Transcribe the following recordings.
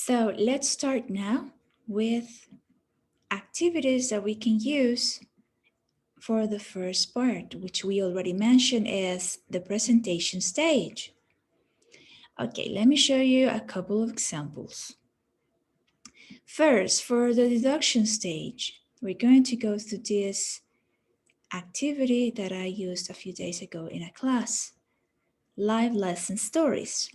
So let's start now with activities that we can use for the first part, which we already mentioned is the presentation stage. Okay, let me show you a couple of examples. First, for the deduction stage, we're going to go through this activity that I used a few days ago in a class, live lesson stories.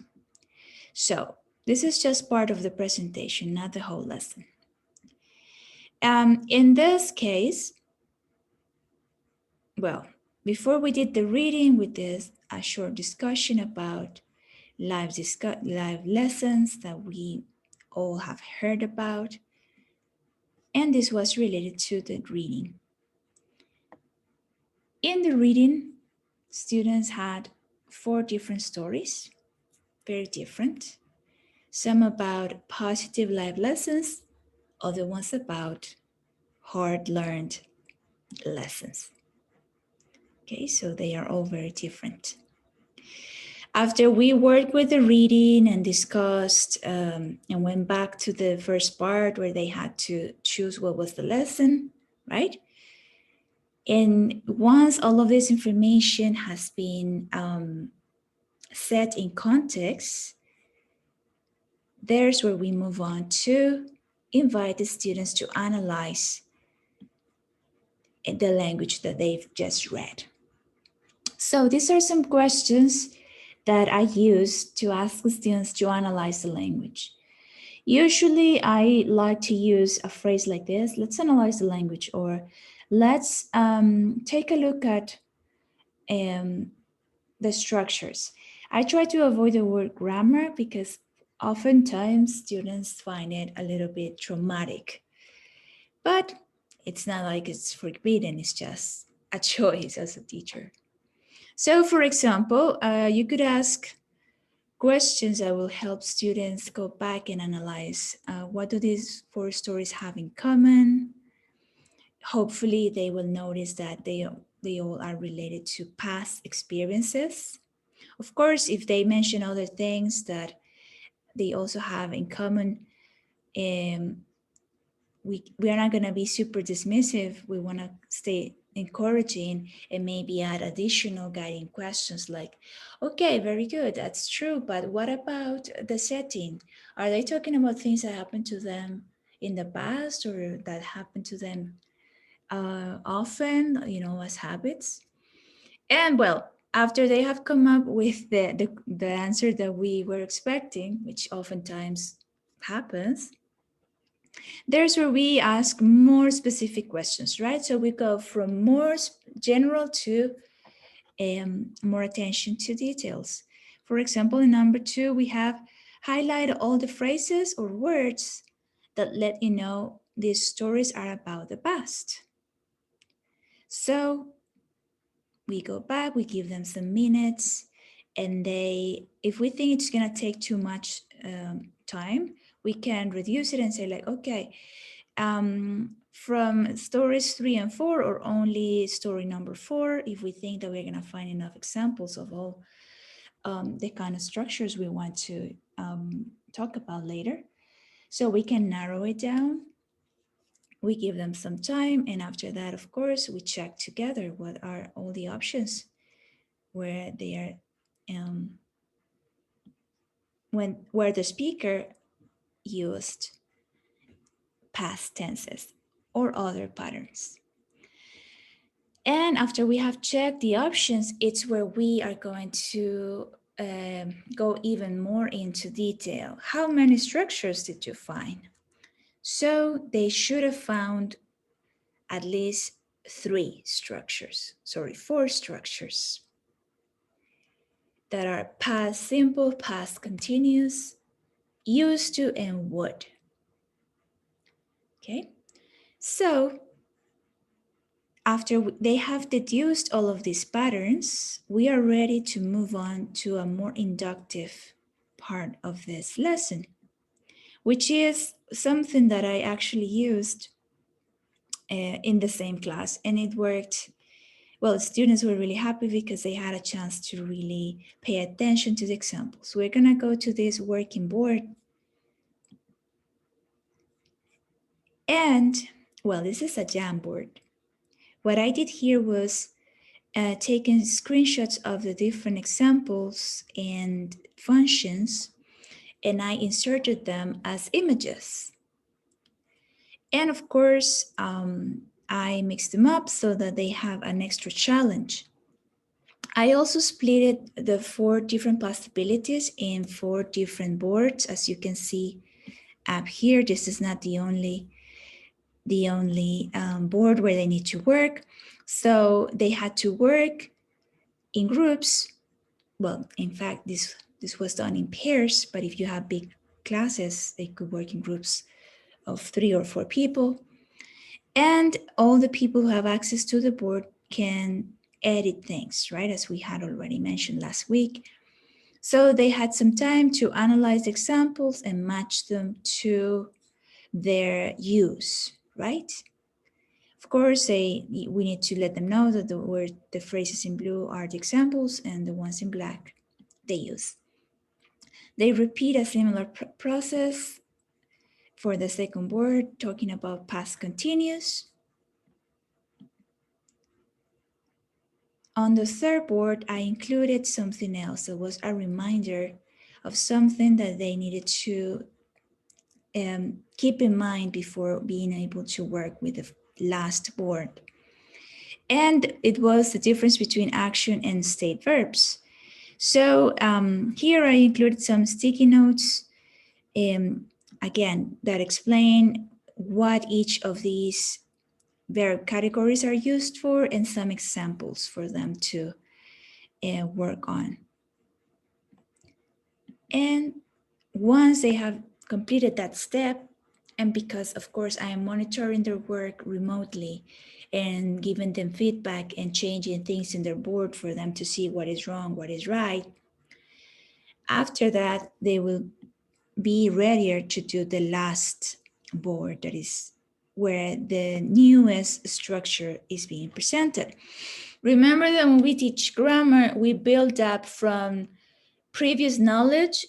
So this is just part of the presentation, not the whole lesson. In this case, well, before we did the reading, we did a short discussion about live lessons that we all have heard about. And this was related to the reading. In the reading, students had 4 different stories, very different. Some about positive life lessons, other ones about hard-learned lessons. Okay, so they are all very different. After we worked with the reading and discussed and went back to the first part where they had to choose what was the lesson, right? And once all of this information has been set in context, there's where we move on to invite the students to analyze the language that they've just read. So these are some questions that I use to ask the students to analyze the language. Usually I like to use a phrase like this: let's analyze the language, or let's take a look at the structures. I try to avoid the word grammar because oftentimes students find it a little bit traumatic. But it's not like it's forbidden, it's just a choice as a teacher. So for example, you could ask questions that will help students go back and analyze what do these 4 stories have in common. Hopefully they will notice that they all are related to past experiences. Of course, if they mention other things that they also have in common, we are not going to be super dismissive. We want to stay encouraging and maybe add additional guiding questions like, okay, very good, that's true, but what about the setting? Are they talking about things that happened to them in the past or that happened to them often, as habits? And well, after they have come up with the answer that we were expecting, which oftentimes happens, there's where we ask more specific questions, right? So we go from more general to more attention to details. For example, in number 2, we have highlight all the phrases or words that let you know these stories are about the past. So we go back, we give them some minutes, and if we think it's gonna take too much time, we can reduce it and say like, okay, from stories 3 and 4 or only story number 4, if we think that we're gonna find enough examples of all the kind of structures we want to talk about later. So we can narrow it down. We give them some time, and after that, of course, we check together what are all the options where they are where the speaker used past tenses or other patterns. And after we have checked the options, it's where we are going to go even more into detail. How many structures did you find? So they should have found at least 4 structures that are past simple, past continuous, used to, and would. Okay, so after they have deduced all of these patterns, we are ready to move on to a more inductive part of this lesson, which is something that I actually used in the same class, and it worked. Well, students were really happy because they had a chance to really pay attention to the examples. We're gonna go to this working board, And well, this is a Jamboard. What I did here was taking screenshots of the different examples and functions, and I inserted them as images. And of course, I mixed them up so that they have an extra challenge. I also split the 4 different possibilities in 4 different boards. As you can see up here, this is not the only board where they need to work. So they had to work in groups. Well, in fact, this was done in pairs, but if you have big classes, they could work in groups of 3 or 4 people. And all the people who have access to the board can edit things, right? As we had already mentioned last week. So they had some time to analyze examples and match them to their use, right? Of course, we need to let them know that the phrases in blue are the examples and the ones in black they use. They repeat a similar process for the second board, talking about past continuous. On the third board, I included something else. It was a reminder of something that they needed to keep in mind before being able to work with the last board. And it was the difference between action and state verbs. So here I included some sticky notes, again, that explain what each of these verb categories are used for and some examples for them to work on. And once they have completed that step, and because of course I am monitoring their work remotely and giving them feedback and changing things in their board for them to see what is wrong, what is right, after that they will be readier to do the last board, that is where the newest structure is being presented. Remember that when we teach grammar, we build up from previous knowledge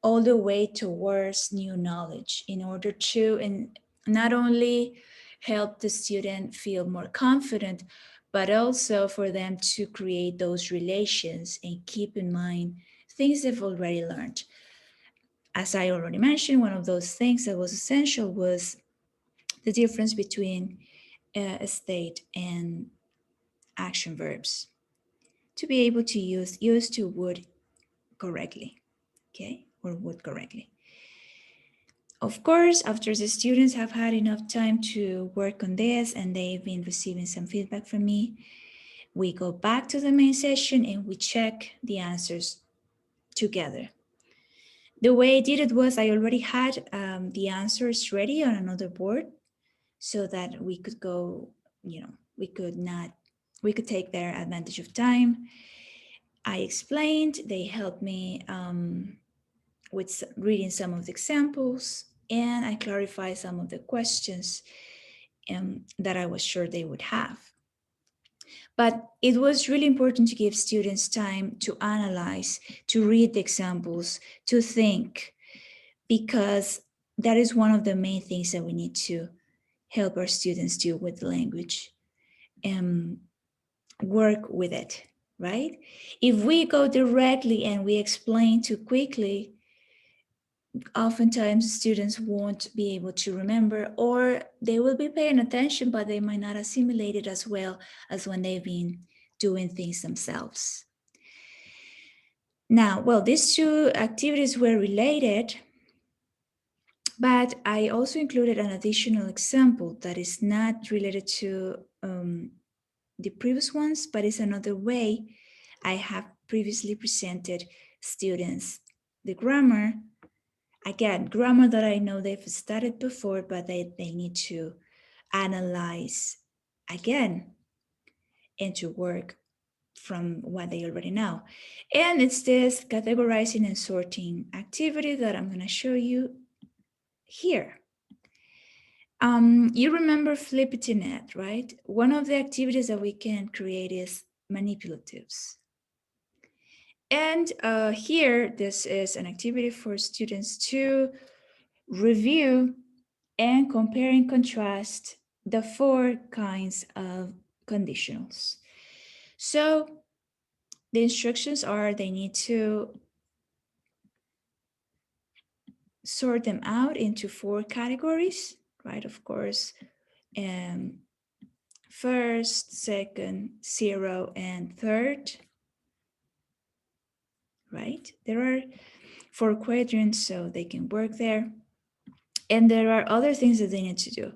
all the way towards new knowledge in order to and not only help the student feel more confident, but also for them to create those relations and keep in mind things they've already learned. As I already mentioned, one of those things that was essential was the difference between a state and action verbs to be able to use used to would correctly, okay, or would correctly. Of course, after the students have had enough time to work on this and they've been receiving some feedback from me, we go back to the main session and we check the answers together. The way I did it was I already had the answers ready on another board so that we could go, we could take their advantage of time. I explained, they helped me with reading some of the examples, and I clarified some of the questions that I was sure they would have. But it was really important to give students time to analyze, to read the examples, to think, because that is one of the main things that we need to help our students do with the language and work with it, right? If we go directly and we explain too quickly, oftentimes students won't be able to remember, or they will be paying attention, but they might not assimilate it as well as when they've been doing things themselves. Now, well, these 2 activities were related, but I also included an additional example that is not related to the previous ones, but it's another way I have previously presented students the grammar. Again, grammar that I know they've studied before, but they need to analyze again and to work from what they already know. And it's this categorizing and sorting activity that I'm going to show you here. You remember FlippItNet, right? One of the activities that we can create is manipulatives. And here, this is an activity for students to review and compare and contrast the four kinds of conditionals. So the instructions are they need to sort them out into four categories, right? Of course, um, first, second, zero, and third, right? There are four quadrants, so they can work there. And there are other things that they need to do.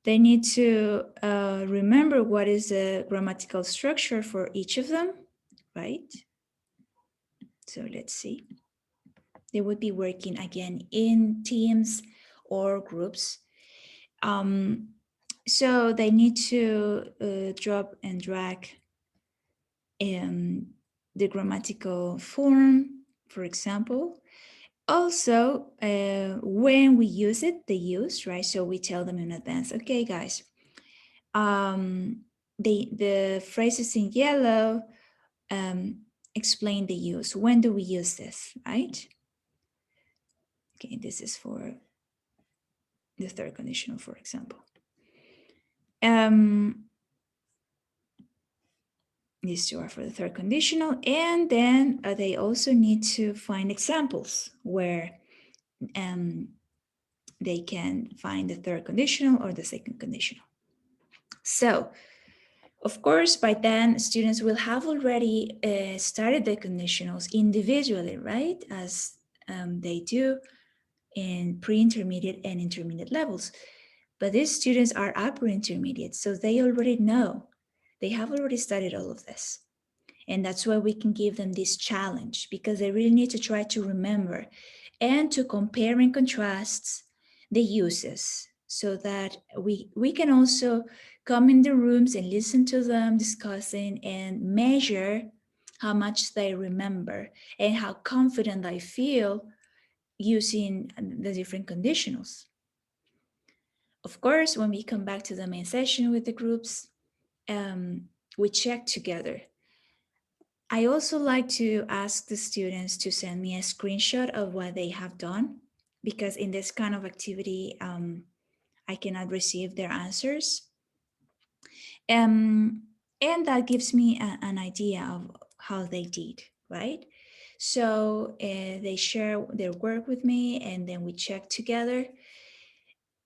They need to remember what is the grammatical structure for each of them, right? So let's see. They would be working again in teams or groups. So they need to drop and drag the grammatical form, for example. Also, when we use it, the use, right? So we tell them in advance, okay, guys, the phrases in yellow explain the use. When do we use this, right? Okay, this is for the third conditional, for example. These two are for the third conditional, and then they also need to find examples where they can find the third conditional or the second conditional. So, of course, by then students will have already started the conditionals individually, right? As they do in pre-intermediate and intermediate levels. But these students are upper intermediate, so they already know. They have already studied all of this. And that's why we can give them this challenge, because they really need to try to remember and to compare and contrast the uses, so that we can also come in the rooms and listen to them discussing and measure how much they remember and how confident they feel using the different conditionals. Of course, when we come back to the main session with the groups, we check together. I also like to ask the students to send me a screenshot of what they have done, because in this kind of activity, I cannot receive their answers. And that gives me an idea of how they did, right? So they share their work with me, and then we check together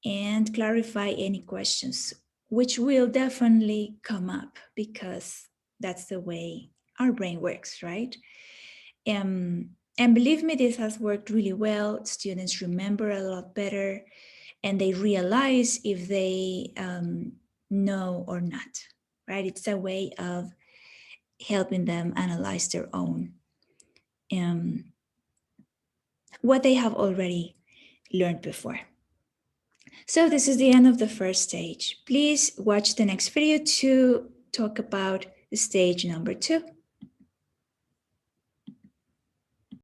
and clarify any questions, which will definitely come up because that's the way our brain works, right? And believe me, this has worked really well. Students remember a lot better, and they realize if they know or not, right? It's a way of helping them analyze their own, what they have already learned before. So this is the end of the first stage. Please watch the next video to talk about stage number 2.